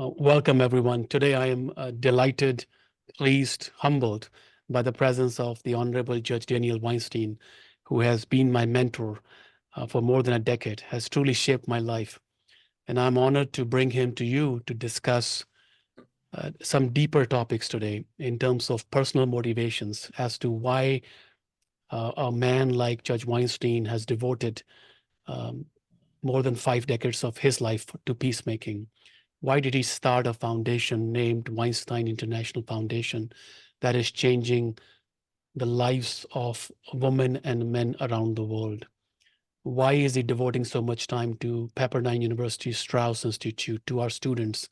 Welcome, everyone. Today, I am delighted, pleased, humbled by the presence of the Honorable Judge Daniel Weinstein, who has been my mentor for more than a decade, has truly shaped my life. And I'm honored to bring him to you to discuss some deeper topics today in terms of personal motivations as to why a man like Judge Weinstein has devoted um, more than 5 decades of his life to peacemaking. Why did he start a foundation named Weinstein International Foundation that is changing the lives of women and men around the world? Why is he devoting so much time to Pepperdine University Strauss Institute, to our students,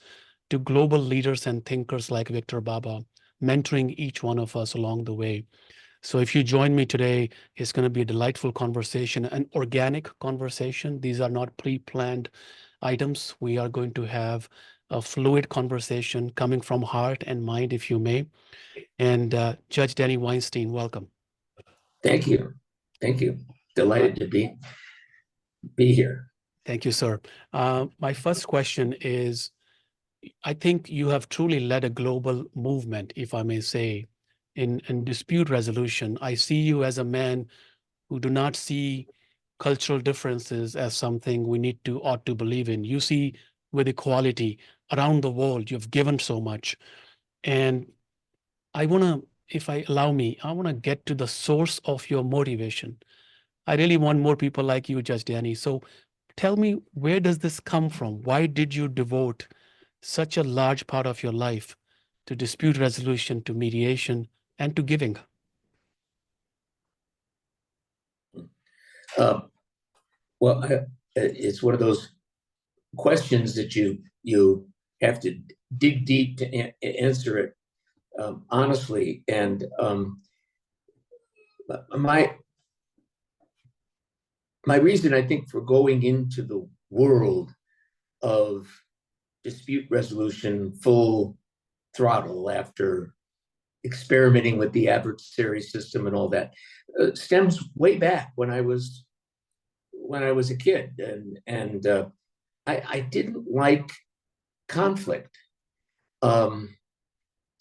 to global leaders and thinkers like Victor Baba, mentoring each one of us along the way? So if you join me today, it's going to be a delightful conversation, an organic conversation. These are not pre-planned items. We are going to have a fluid conversation coming from heart and mind, if you may. And Judge Danny Weinstein, welcome. Thank you. Thank you. Delighted to be here. Thank you, sir. My first question is, I think you have truly led a global movement, if I may say, in dispute resolution. I see you as a man who do not see cultural differences as something we ought to believe in. You see with equality around the world, you've given so much. And I want to, if I allow me, I want to get to the source of your motivation. I really want more people like you, Judge Danny. So tell me, where does this come from? Why did you devote such a large part of your life to dispute resolution, to mediation, and to giving? Well, it's one of those questions that you have to dig deep to answer it honestly. And my reason, I think, for going into the world of dispute resolution full throttle after experimenting with the adversary system and all that stems way back when I was a kid, and I didn't like conflict. I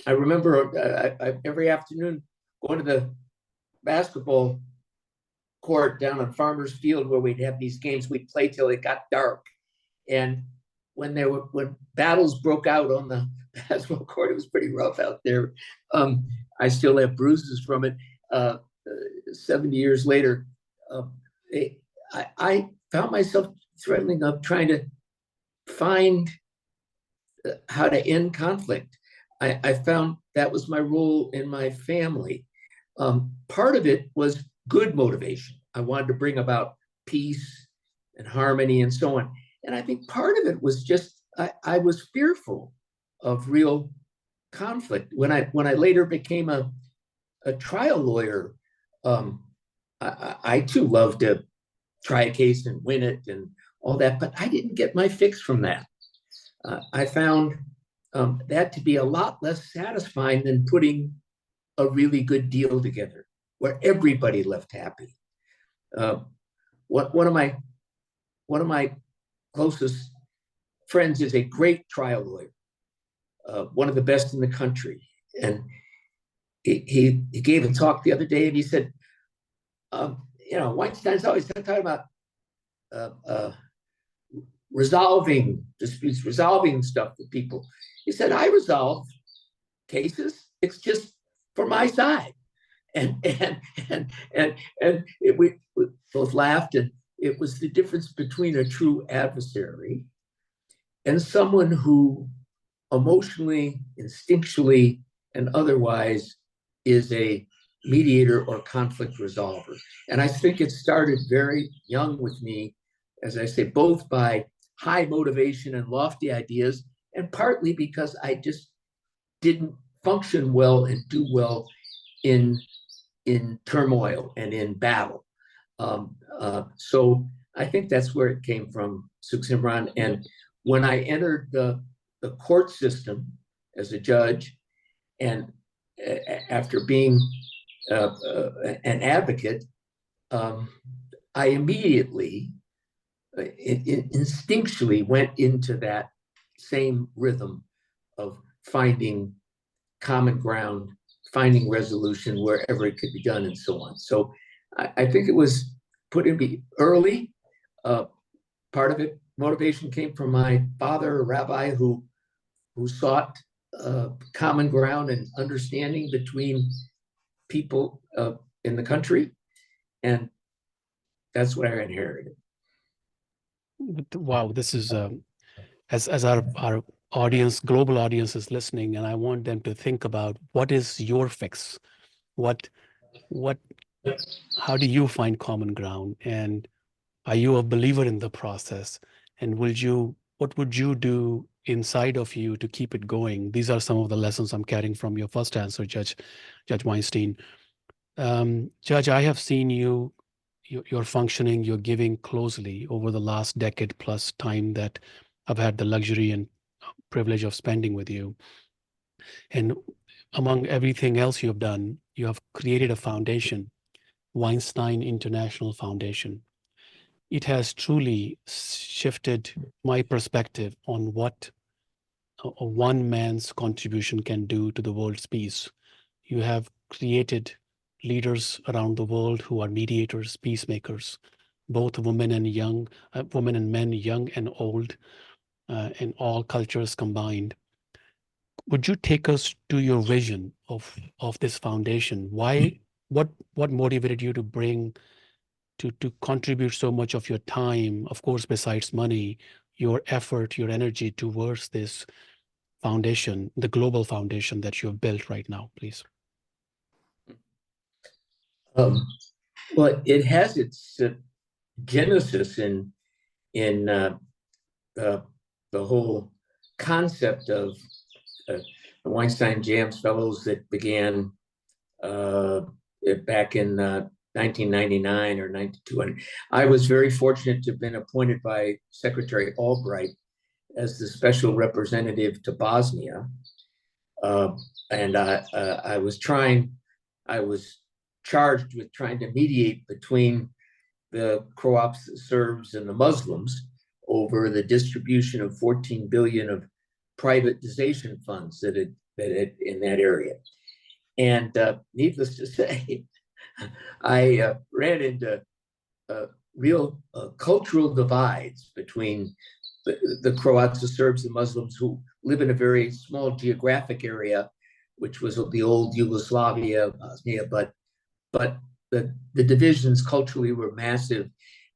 remember every afternoon going to the basketball court down on Farmers Field where we'd have these games. We'd play till it got dark, and when battles broke out on the basketball court, it was pretty rough out there. I still have bruises from it. 70 years later, I found myself threatening of trying to find how to end conflict. I found that was my role in my family. Part of it was good motivation. I wanted to bring about peace and harmony and so on. And I think part of it was just I was fearful of real conflict. When I later became a trial lawyer, I too loved to try a case and win it and all that, but I didn't get my fix from that. I found that to be a lot less satisfying than putting a really good deal together where everybody left happy. One of my closest friends is a great trial lawyer, one of the best in the country, and he gave a talk the other day, and he said, Weinstein's always talking about resolving disputes, resolving stuff with people. He said, I resolve cases. It's just for my side. And we both laughed, and it was the difference between a true adversary and someone who emotionally, instinctually, and otherwise is a mediator or conflict resolver. And I think it started very young with me, as I say, both by high motivation and lofty ideas, and partly because I just didn't function well and do well in turmoil and in battle. So I think that's where it came from, Sukhsimran. And when I entered the court system as a judge, and after being an advocate, I immediately, instinctually went into that same rhythm of finding common ground, finding resolution wherever it could be done, and so on. So I think it was put in me early. Part of it, motivation came from my father, a rabbi who sought common ground and understanding between people in the country, and that's what I inherited. Wow, this is as our audience, global audience is listening, and I want them to think about what is your fix, what how do you find common ground, and are you a believer in the process, and what would you do inside of you to keep it going? These are some of the lessons I'm carrying from your first answer, Judge Weinstein. Judge, I have seen you're functioning, you're giving closely over the last decade plus time that I've had the luxury and privilege of spending with you. And among everything else you have done, you have created a foundation, Weinstein International Foundation. It has truly shifted my perspective on what a one man's contribution can do to the world's peace. You have created leaders around the world who are mediators, peacemakers, both women and men, young and old, and all cultures combined. Would you take us to your vision of this foundation? Why, what motivated you to bring to contribute so much of your time, of course, besides money, your effort, your energy towards this foundation, the global foundation that you have built right now, please? Well, it has its genesis in the whole concept of the Weinstein Jams Fellows that began back in 1999 or 92. I was very fortunate to have been appointed by Secretary Albright as the special representative to Bosnia. And I was charged with trying to mediate between the Croats, the Serbs, and the Muslims over the distribution of 14 billion of privatization funds that in that area. And needless to say, I ran into real cultural divides between the Croats, the Serbs, the Muslims, who live in a very small geographic area, which was the old Yugoslavia, Bosnia, but the divisions culturally were massive.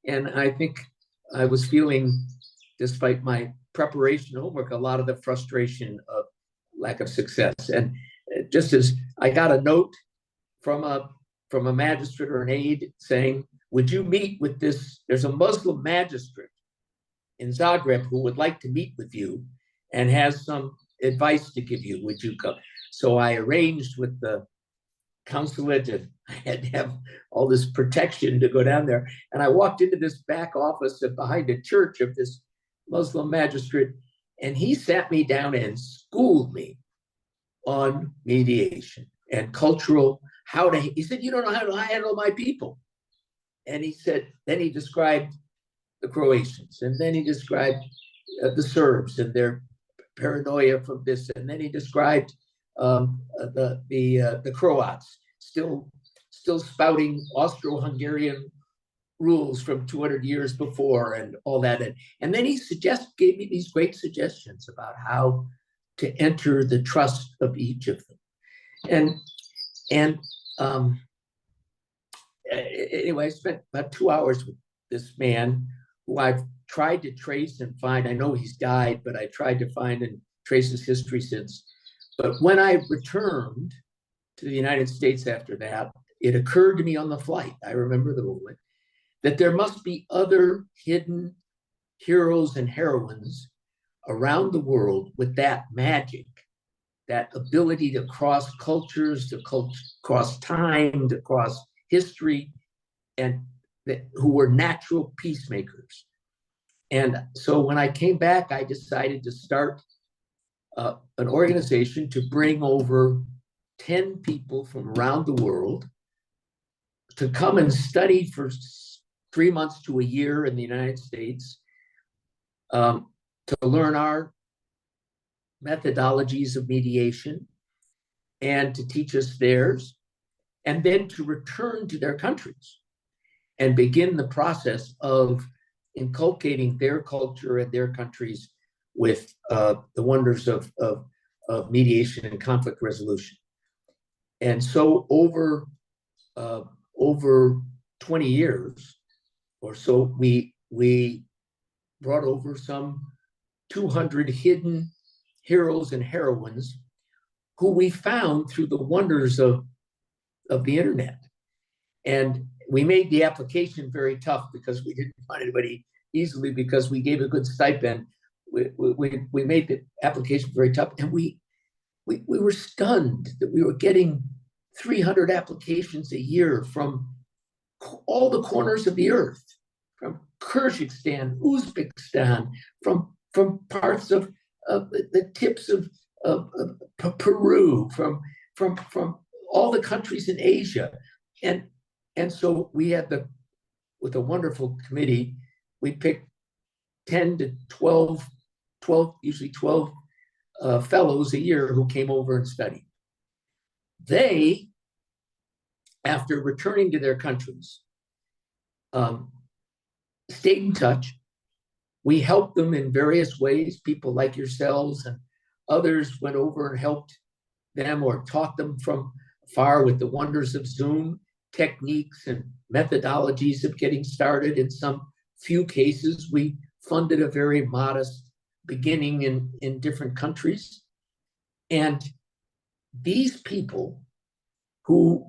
And I think I was feeling, despite my preparation homework, a lot of the frustration of lack of success. And just as I got a note from a magistrate or an aide saying, would you meet with this? There's a Muslim magistrate in Zagreb who would like to meet with you and has some advice to give you. Would you come? So I arranged with the consulate, and I had to have all this protection to go down there. And I walked into this back office behind a church of this Muslim magistrate, and he sat me down and schooled me on mediation and cultural, he said, you don't know how to handle my people. And he said, then he described the Croatians, and then he described the Serbs and their paranoia from this, and then he described the Croats still spouting Austro-Hungarian rules from 200 years before and all that. And then he gave me these great suggestions about how to enter the trust of each of them. And anyway, I spent about 2 hours with this man who I've tried to trace and find. I know he's died, but I tried to find and trace his history since. But when I returned to the United States after that, it occurred to me on the flight, I remember the moment, that there must be other hidden heroes and heroines around the world with that magic, that ability to cross cultures, to cross time, to cross history, and who were natural peacemakers. And so when I came back, I decided to start an organization to bring over 10 people from around the world to come and study for 3 months to a year in the United States, to learn our methodologies of mediation and to teach us theirs, and then to return to their countries and begin the process of inculcating their culture and their countries with the wonders of mediation and conflict resolution. And so over 20 years or so, we brought over some 200 hidden heroes and heroines who we found through the wonders of the internet. And we made the application very tough because we didn't find anybody easily, because we gave a good stipend. We made the application very tough, and we were stunned that we were getting 300 applications a year from all the corners of the earth, from Kyrgyzstan, Uzbekistan, from parts of the tips of Peru, from all the countries in Asia. And so we had with a wonderful committee, we picked 10 to 12, usually 12 fellows a year who came over and studied. They, after returning to their countries, stayed in touch. We helped them in various ways. People like yourselves and others went over and helped them or taught them from afar with the wonders of Zoom, techniques and methodologies of getting started. In some few cases, we funded a very modest beginning in different countries. And these people who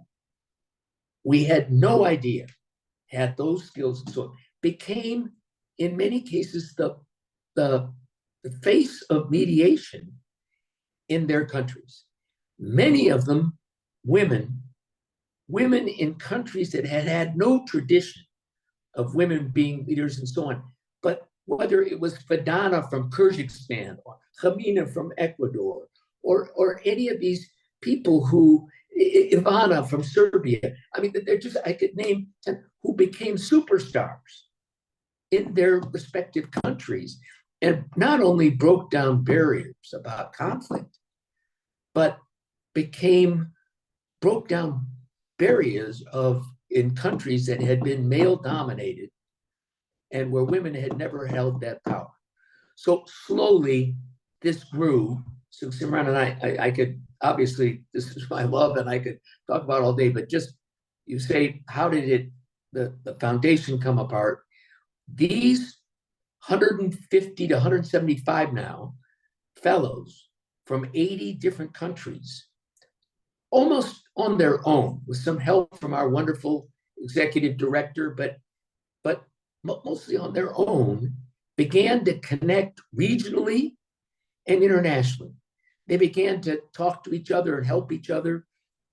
we had no idea had those skills and so on, became, in many cases, the face of mediation in their countries. Many of them women in countries that had no tradition of women being leaders and so on. But whether it was Fadana from Kyrgyzstan or Khamina from Ecuador, or any of these people who, Ivana from Serbia, I mean, they're just, I could name 10 who became superstars in their respective countries and not only broke down barriers about conflict, but broke down barriers in countries that had been male dominated and where women had never held that power. So slowly this grew. Sukhsimran and I could, obviously, this is my love and I could talk about all day, but just, you say, how did the foundation come apart? These 150 to 175 now fellows from 80 different countries, almost on their own, with some help from our wonderful executive director, but mostly on their own, began to connect regionally and internationally. They began to talk to each other and help each other.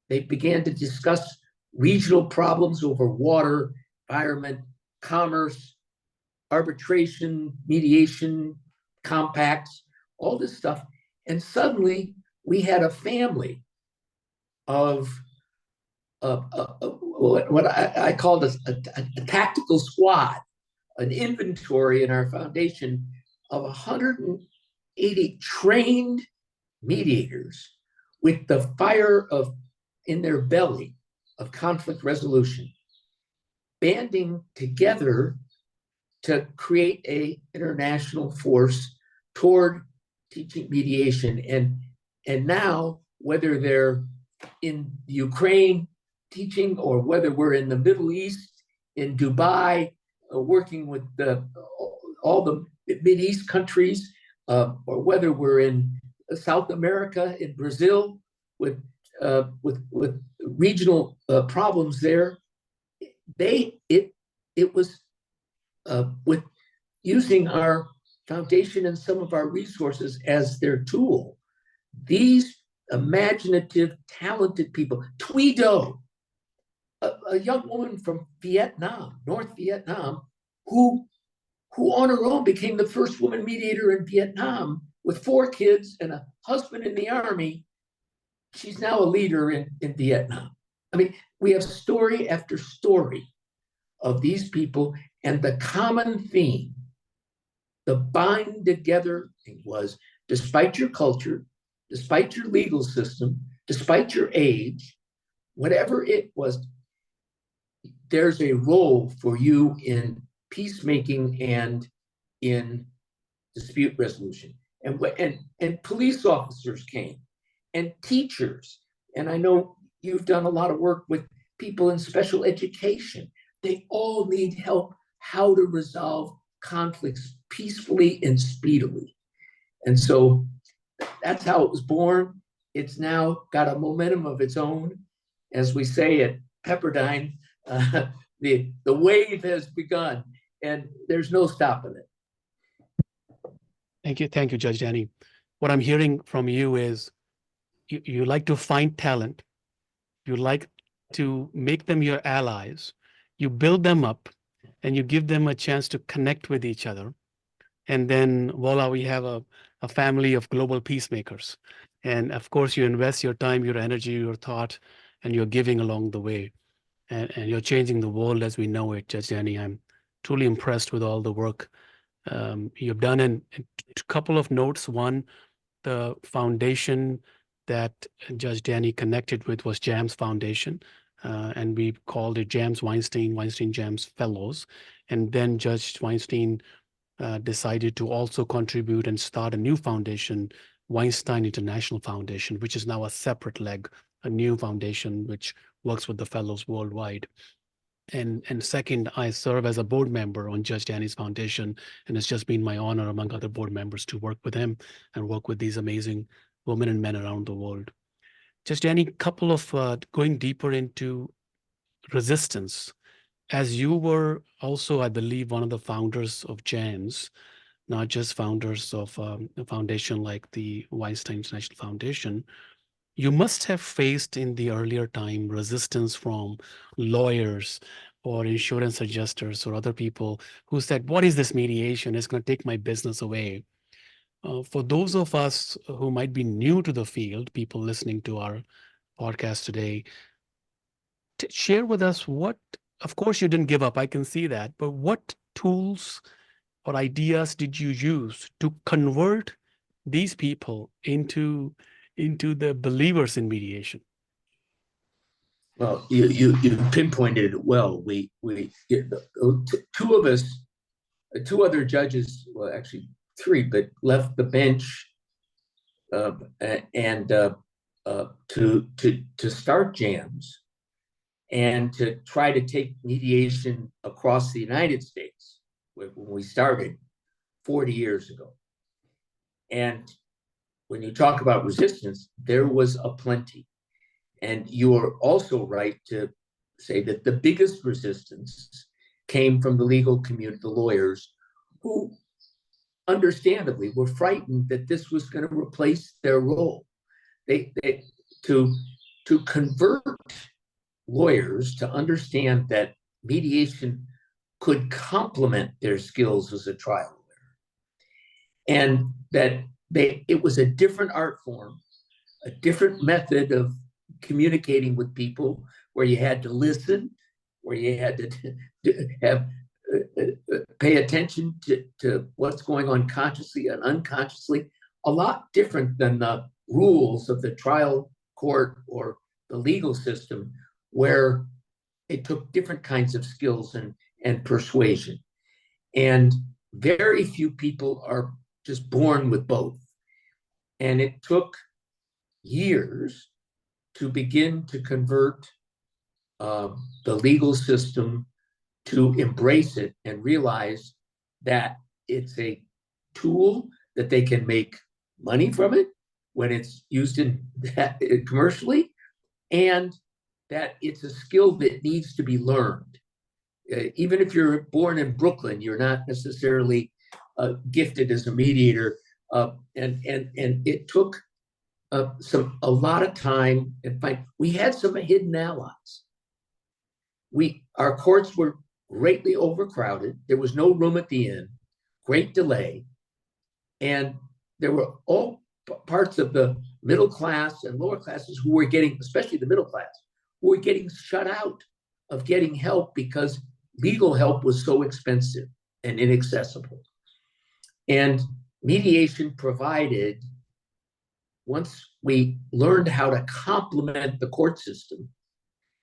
They began to discuss regional problems over water, environment, commerce, arbitration, mediation, compacts, all this stuff. And suddenly we had a family of what I called a tactical squad, an inventory in our foundation of 180 trained mediators with the fire in their belly of conflict resolution, banding together to create an international force toward teaching mediation. And now, whether they're in Ukraine teaching, or whether we're in the Middle East, in Dubai, working with all the Mideast countries, or whether we're in South America, in Brazil, with regional problems there, it was with using our foundation and some of our resources as their tool. These imaginative, talented people, Thuy Do, a young woman from Vietnam, North Vietnam, who on her own became the first woman mediator in Vietnam with 4 kids and a husband in the army. She's now a leader in Vietnam. I mean, we have story after story of these people, and the common theme, the bind together thing, was despite your culture, despite your legal system, despite your age, whatever it was, there's a role for you in peacemaking and in dispute resolution. And police officers came, and teachers. And I know you've done a lot of work with people in special education. They all need help how to resolve conflicts peacefully and speedily. And so that's how it was born. It's now got a momentum of its own. As we say at Pepperdine, the wave has begun, and there's no stopping it. Thank you, Judge Danny. What I'm hearing from you is you like to find talent, you like to make them your allies, you build them up, and you give them a chance to connect with each other. And then voila, we have a family of global peacemakers. And of course, you invest your time, your energy, your thought, and you're giving along the way. And you're changing the world as we know it, Judge Danny. I'm truly impressed with all the work you've done. And a couple of notes. One, the foundation that Judge Danny connected with was JAMS Foundation. And we called it JAMS Weinstein JAMS Fellows. And then Judge Weinstein decided to also contribute and start a new foundation, Weinstein International Foundation, which is now a separate leg, a new foundation which works with the fellows worldwide. And second, I serve as a board member on Judge Danny's foundation, and it's just been my honor, among other board members, to work with him and work with these amazing women and men around the world. Judge Danny, couple of going deeper into resistance. As you were also, I believe, one of the founders of JAMS, not just founders of a foundation like the Weinstein International Foundation, you must have faced in the earlier time resistance from lawyers or insurance adjusters or other people who said, what is this mediation? It's going to take my business away. For those of us who might be new to the field, people listening to our podcast today, share with us what, of course you didn't give up, I can see that, but what tools or ideas did you use to convert these people into the believers in mediation? Well, you pinpointed it well. Two of us, two other judges, well, actually three, but left the bench and to start JAMS and to try to take mediation across the United States when we started 40 years ago. And when you talk about resistance, there was aplenty. And you are also right to say that the biggest resistance came from the legal community, the lawyers, who understandably were frightened that this was going to replace their role. To convert lawyers to understand that mediation could complement their skills as a trial lawyer, and that it was a different art form, a different method of communicating with people, where you had to listen, where you had to have pay attention to what's going on consciously and unconsciously, a lot different than the rules of the trial court or the legal system, where it took different kinds of skills and persuasion. And very few people are just born with both. And it took years to begin to convert the legal system to embrace it and realize that it's a tool that they can make money from it when it's used commercially, and that it's a skill that needs to be learned. Even if you're born in Brooklyn, you're not necessarily gifted as a mediator. And it took a lot of time. In fact, we had some hidden allies. Our courts were greatly overcrowded. There was no room at the inn, great delay. And there were all parts of the middle class and lower classes who were getting, especially the middle class, who were getting shut out of getting help because legal help was so expensive and inaccessible. And mediation provided, once we learned how to complement the court system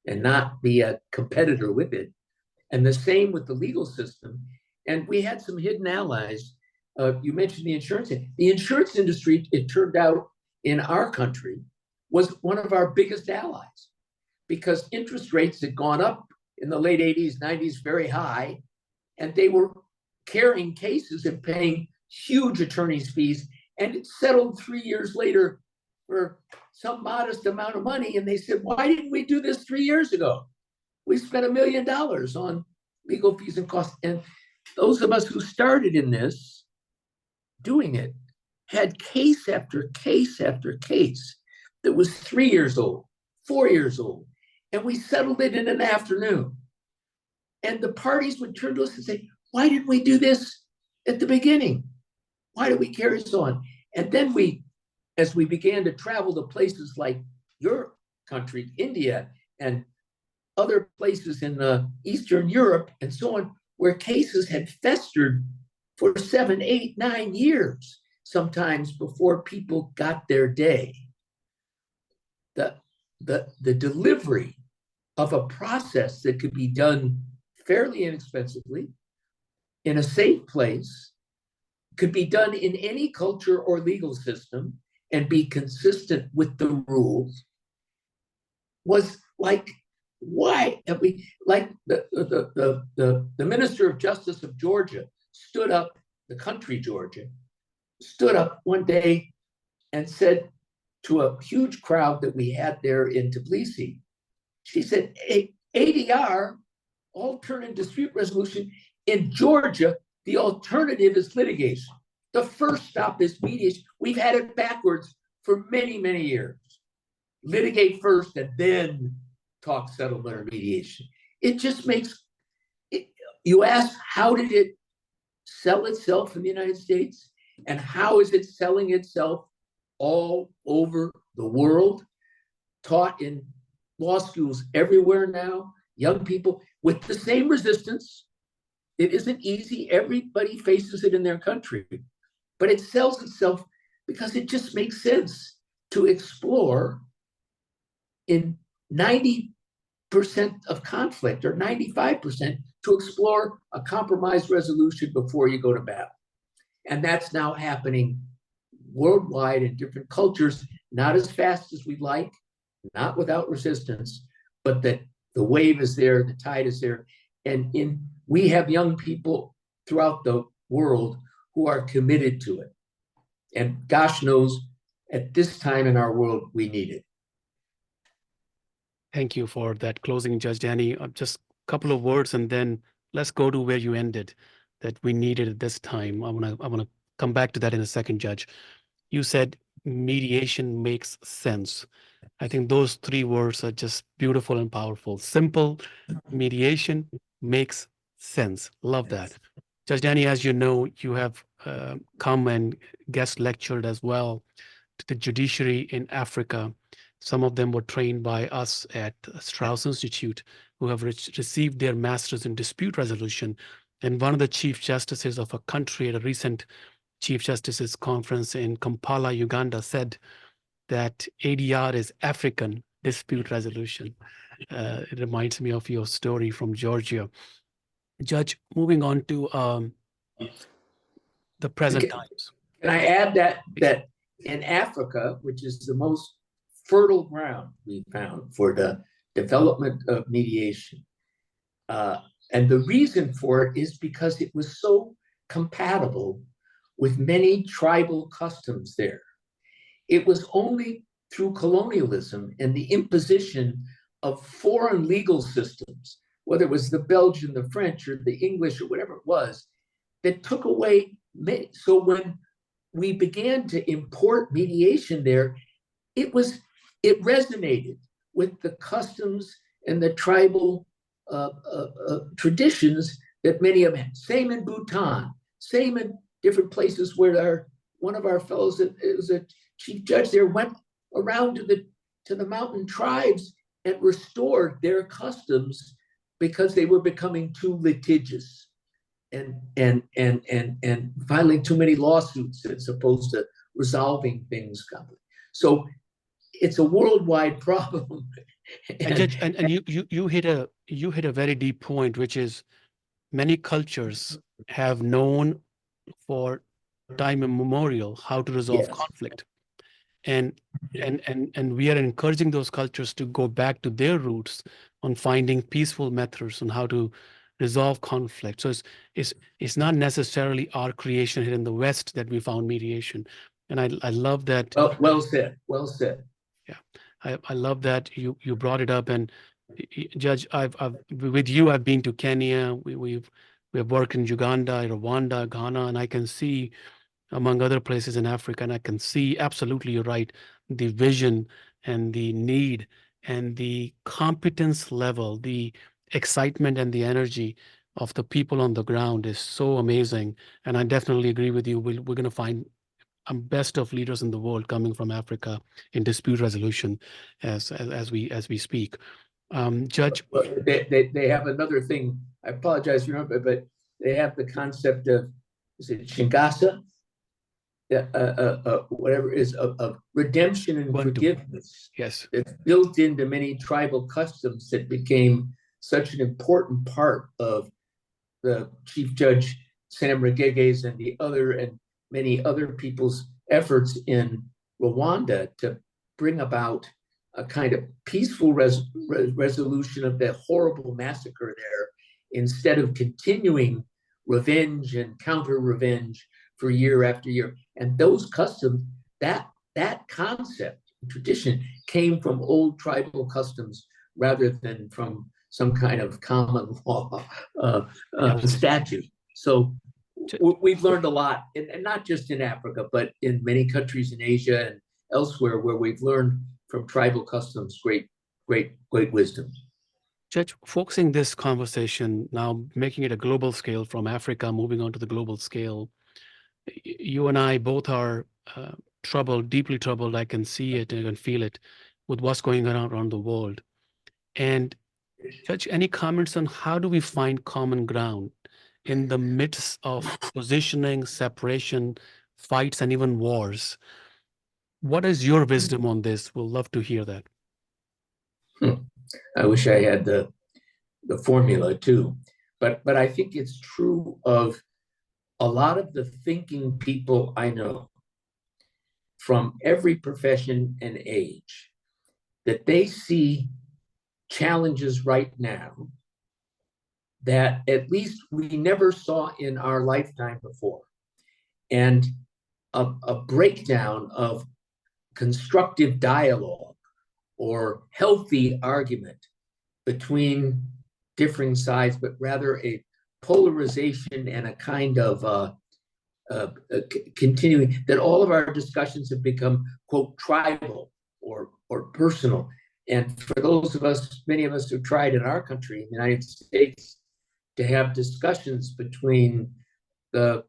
and not be a competitor with it, and the same with the legal system. And we had some hidden allies. You mentioned the insurance. The insurance industry, it turned out, in our country, was one of our biggest allies because interest rates had gone up in the late 80s, 90s, very high, and they were carrying cases and paying huge attorney's fees. And it settled 3 years later for some modest amount of money. And they said, why didn't we do this 3 years ago? We spent $1 million on legal fees and costs. And those of us who started in this, doing it, had case after case after case that was 3 years old, 4 years old. And we settled it in an afternoon. And the parties would turn to us and say, why didn't we do this at the beginning? Why did we carry this on? And then as we began to travel to places like your country, India, and other places in Eastern Europe and so on, where cases had festered for 7, 8, 9 years, sometimes before people got their day. The delivery of a process that could be done fairly inexpensively in a safe place, could be done in any culture or legal system and be consistent with the rules, was like, why have we, like the Minister of Justice of Georgia stood up, the country Georgia, stood up one day and said to a huge crowd that we had there in Tbilisi, she said, ADR, alternative dispute resolution, in Georgia, the alternative is litigation. The first stop is mediation. We've had it backwards for many, many years. Litigate first and then talk settlement or mediation. It just makes it, you ask, how did it sell itself in the United States? And how is it selling itself all over the world? Taught in law schools everywhere now, young people with the same resistance. It isn't easy. Everybody faces it in their country, but it sells itself because it just makes sense to explore in 90% of conflict or 95% to explore a compromise resolution before you go to battle. And that's now happening worldwide in different cultures, not as fast as we'd like, not without resistance, but that the wave is there, the tide is there. And we have young people throughout the world who are committed to it. And gosh knows, at this time in our world, we need it. Thank you for that closing, Judge Danny. Just a couple of words, and then let's go to where you ended, that we needed at this time. I wanna come back to that in a second, Judge. You said mediation makes sense. I think those 3 words are just beautiful and powerful. Simple, mediation makes sense. Love that. Judge Danny, as you know, you have come and guest lectured as well to the judiciary in Africa. Some of them were trained by us at Strauss Institute, who have received their master's in dispute resolution. And one of the chief justices of a country at a recent Chief Justices Conference in Kampala, Uganda, said that ADR is African dispute resolution. It reminds me of your story from Georgia. Judge, moving on to the present times. Can I add that in Africa, which is the most fertile ground we found for the development of mediation, and the reason for it is because it was so compatible with many tribal customs there. It was only through colonialism and the imposition of foreign legal systems, whether it was the Belgian, the French, or the English, or whatever it was, that took away. So when we began to import mediation there, it resonated with the customs and the tribal traditions that many of them had. Same in Bhutan, same in different places where one of our fellows that was a chief judge there went around to the mountain tribes and restored their customs because they were becoming too litigious. and filing too many lawsuits as opposed to resolving things completely. So it's a worldwide problem. And Judge, and you hit a very deep point, which is many cultures have known for time immemorial how to resolve Yes. conflict. And and we are encouraging those cultures to go back to their roots on finding peaceful methods on how to resolve conflict. So it's not necessarily our creation here in the West that we found mediation. And I love that. Well said. Well said. Yeah, I love that you brought it up. And Judge, I've with you, I've been to Kenya. We've worked in Uganda, Rwanda, Ghana, and I can see, among other places in Africa, and I can see, absolutely, you're right, the vision and the need and the competence level, the excitement and the energy of the people on the ground is so amazing. And I definitely agree with you. We're going to find best of leaders in the world coming from Africa in dispute resolution as we speak. Judge, Well, they have another thing. I apologize for not, but they have the concept of, is it Shingasa? Whatever it is, of redemption and want to, forgiveness yes, that's built into many tribal customs that became such an important part of the Chief Judge Sam Regege's and many other people's efforts in Rwanda to bring about a kind of peaceful resolution of the horrible massacre there, instead of continuing revenge and counter revenge for year after year. And those customs, that concept, tradition, came from old tribal customs rather than from some kind of common law statute. So we've learned a lot, and not just in Africa, but in many countries in Asia and elsewhere, where we've learned from tribal customs great wisdom. Judge, focusing this conversation now, making it a global scale, from Africa moving on to the global scale, you and I both are troubled, deeply troubled. I can see it and I can feel it with what's going on around the world. And Judge, any comments on how do we find common ground in the midst of positioning, separation, fights, and even wars? What is your wisdom on this? We'll love to hear that. I wish I had the formula too, but I think it's true of a lot of the thinking people I know from every profession and age, that they see challenges right now that at least we never saw in our lifetime before. And a breakdown of constructive dialogue or healthy argument between differing sides, but rather a polarization and a kind of continuing, that all of our discussions have become, quote, tribal or personal. And for those of us, many of us who tried in our country, in the United States, to have discussions between the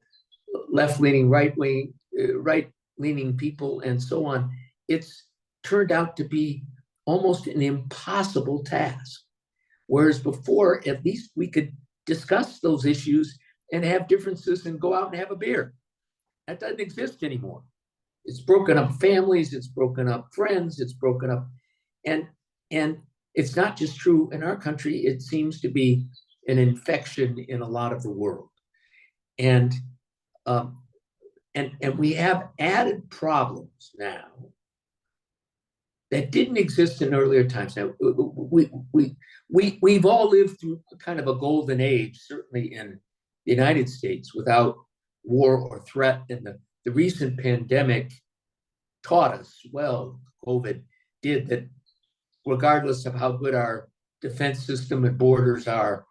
left-leaning, right-leaning people and so on, it's turned out to be almost an impossible task. Whereas before, at least we could discuss those issues and have differences and go out and have a beer. That doesn't exist anymore. It's broken up families, it's broken up friends, it's broken up, and it's not just true in our country. It seems to be an infection in a lot of the world, and we have added problems now that didn't exist in earlier times. Now, we've all lived through kind of a golden age, certainly in the United States, without war or threat. And the recent pandemic taught us, well, COVID did, that regardless of how good our defense system and borders are,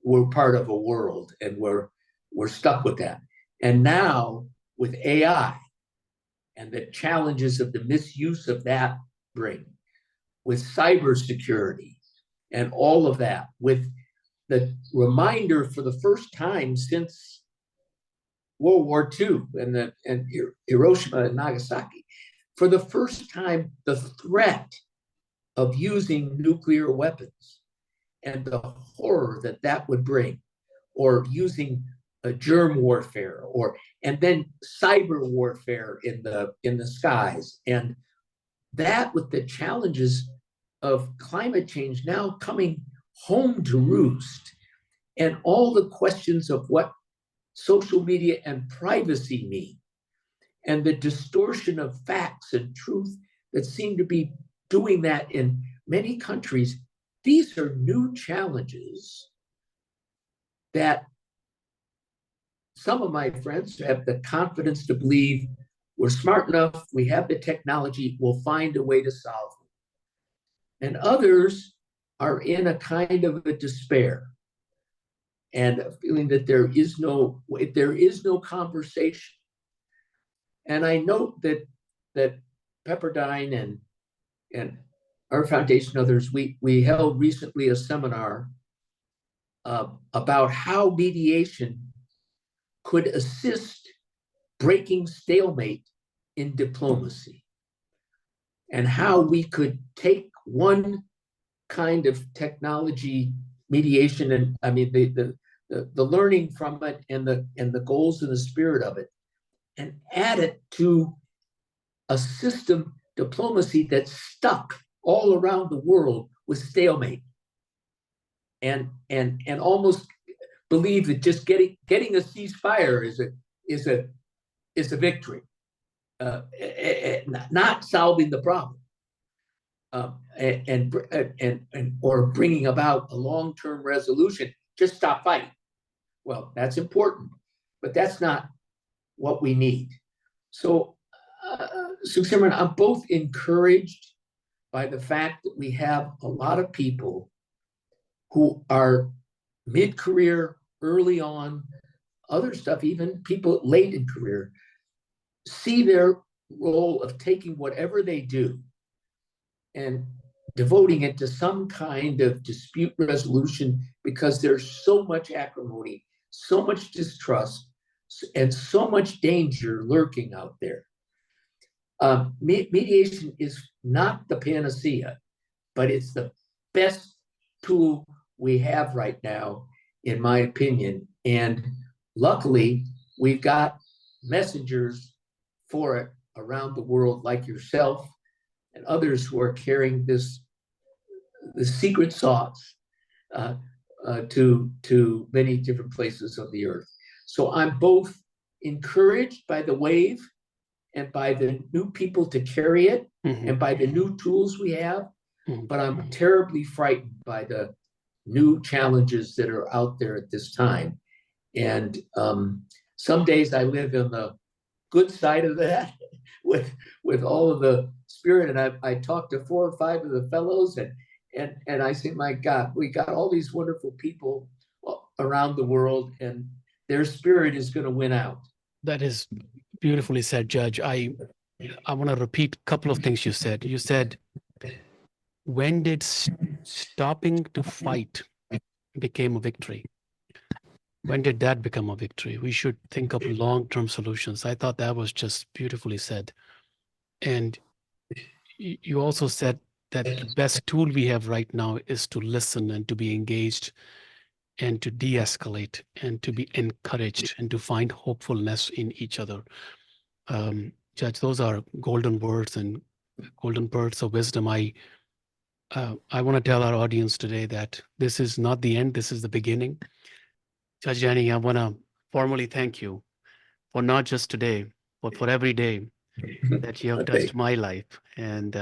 we're part of a world, and we're stuck with that. And now with AI and the challenges of the misuse of that bring, with cybersecurity and all of that, with the reminder for the first time since World War II and Hiroshima and Nagasaki, for the first time, the threat of using nuclear weapons and the horror that would bring. or using germ warfare, and then cyber warfare in the skies. And that, with the challenges of climate change now coming home to roost, and all the questions of what social media and privacy mean, and the distortion of facts and truth that seem to be doing that in many countries, these are new challenges that some of my friends have the confidence to believe we're smart enough, we have the technology, we'll find a way to solve them. And others are in a kind of a despair and a feeling that there is no conversation. And I note that Pepperdine and our foundation, others, we held recently a seminar about how mediation could assist breaking stalemate in diplomacy, and how we could take one kind of technology, mediation, and I mean the learning from it and the goals and the spirit of it, and add it to a system, diplomacy, that's stuck all around the world with stalemate, and almost believe that just getting a ceasefire is a victory, not solving the problem, or bringing about a long-term resolution. Just stop fighting. Well, that's important, but that's not what we need. So, Sukhsimran, I'm both encouraged by the fact that we have a lot of people who are mid-career, early on, other stuff, even people late in career, see their role of taking whatever they do and devoting it to some kind of dispute resolution, because there's so much acrimony, so much distrust, and so much danger lurking out there. Mediation is not the panacea, but it's the best tool we have right now, in my opinion. And luckily, we've got messengers for it around the world, like yourself and others who are carrying the secret sauce to many different places of the earth. So I'm both encouraged by the wave and by the new people to carry it, and by the new tools we have, but I'm terribly frightened by the new challenges that are out there at this time. And some days I live in the good side of that with all of the spirit. And I talked to 4 or 5 of the fellows, and I say, my God, we got all these wonderful people around the world, and their spirit is going to win out. That is beautifully said, Judge. I want to repeat a couple of things you said. You said, when did stopping to fight became a victory? When did that become a victory? We should think of long-term solutions. I thought that was just beautifully said. And you also said that the best tool we have right now is to listen and to be engaged and to de-escalate and to be encouraged and to find hopefulness in each other. Judge, those are golden words and golden pearls of wisdom. I want to tell our audience today that this is not the end, this is the beginning. Judge Danny, I want to formally thank you for not just today, but for every day that you have touched my life. And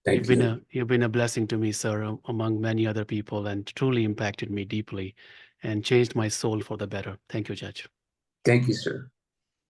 you've been a blessing to me, sir, among many other people, and truly impacted me deeply and changed my soul for the better. Thank you, Judge. Thank you, sir.